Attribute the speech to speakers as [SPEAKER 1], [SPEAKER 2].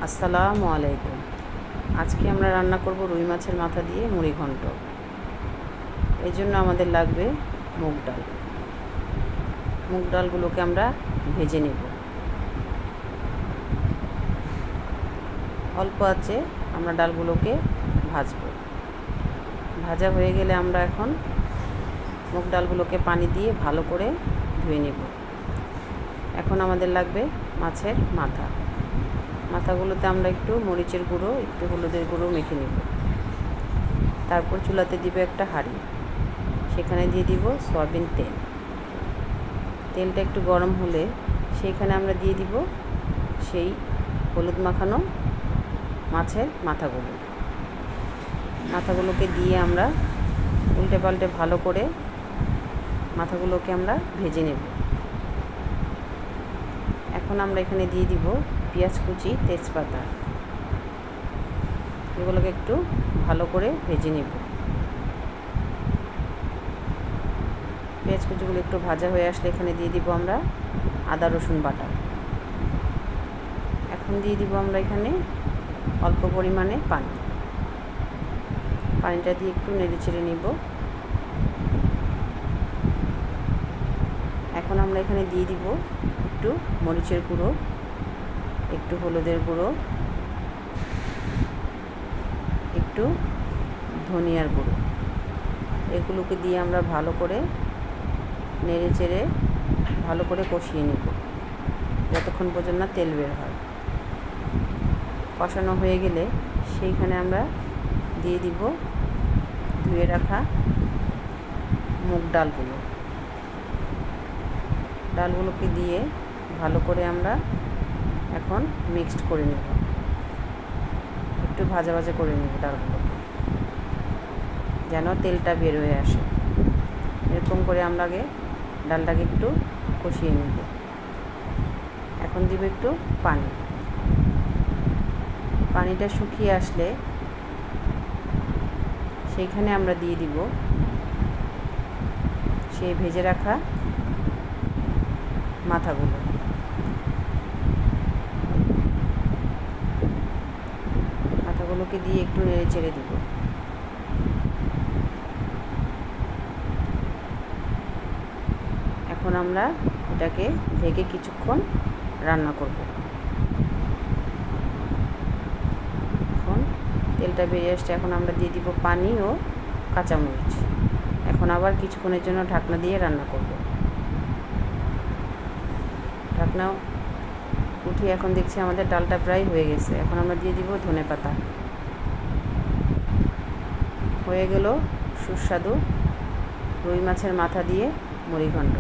[SPEAKER 1] আসসালামু আলাইকুম। আজকে আমরা রান্না করব রুই মাছের মাথা দিয়ে মুড়ি ঘন্ট। এই জন্য আমাদের লাগবে মুগ ডাল। মুগ ডালগুলোকে আমরা ভেজে নেব। অল্প আঁচে আমরা ডালগুলোকে ভাজব। ভাজা হয়ে গেলে আমরা এখন মুগ ডালগুলোকে পানি দিয়ে ভালো করে ধুয়ে নেব। এখন আমাদের লাগবে মাছের মাথা। মাথাগুলোতে আমরা একটু মরিচের গুঁড়ো, একটু হলুদের গুঁড়ো মেখে নেব। তারপর চুলাতে দিব একটা হাঁড়ি, সেখানে দিয়ে দিব সয়াবিন তেল। তেলটা একটু গরম হলে সেইখানে আমরা দিয়ে দিব সেই হলুদ মাখানো মাছের মাথাগুলোকে দিয়ে আমরা উল্টে পাল্টে ভালো করে মাথাগুলোকে আমরা ভেজে নেব। এখন আমরা এখানে দিয়ে দিব পেঁয়াজ কুচি, তেজপাতা, এগুলোকে একটু ভালো করে ভেজে নেব। পেঁয়াজ কুচিগুলো একটু ভাজা হয়ে আসলে এখানে দিয়ে দিব আমরা আদা রসুন বাটা। এখন দিয়ে দিব আমরা এখানে অল্প পরিমাণে পানি। পানিটা দিয়ে একটু নেড়ে চেড়ে নিব। এখন আমরা এখানে দিয়ে দিব একটু মরিচের গুঁড়ো, একটু হলুদের গুঁড়ো, একটু ধনিয়ার গুঁড়ো। এগুলোকে দিয়ে আমরা ভালো করে নেড়ে চেড়ে ভালো করে কষিয়ে নেব যতক্ষণ পর্যন্ত না তেল বের হয়। কষানো হয়ে গেলে সেইখানে আমরা দিয়ে দিব ধুয়ে রাখা মুগ ডালগুলোকে দিয়ে ভালো করে আমরা এখন মিক্সড করে নেব। একটু ভাজা ভাজা করে নেব ডালগুলোকে, যেন তেলটা বের হয়ে আসে। এরকম করে আমরা আগে ডালটাকে একটু কষিয়ে নেব। এখন দিব একটু পানি। পানিটা শুকিয়ে আসলে সেইখানে আমরা দিয়ে দিব সেই ভেজে রাখা মাথাগুলোকে দিয়ে একটু নেড়ে চেড়ে দিব। এখন আমরা এটাকে ঢেকে কিছুক্ষণ রান্না করব। এখন তেলটা বেরিয়ে আসছে, এখন আমরা দিয়ে দিব পানি ও কাঁচামরিচ। এখন আবার কিছুক্ষণের জন্য ঢাকনা দিয়ে রান্না করব। ঢাকনা উঠিয়ে এখন দেখছি আমাদের ডালটা প্রায় হয়ে গেছে। এখন আমরা দিয়ে দিব ধনেপাতা। হয়ে গেল সুস্বাদু রুই মাছের মাথা দিয়ে মুড়ি ঘন্ট।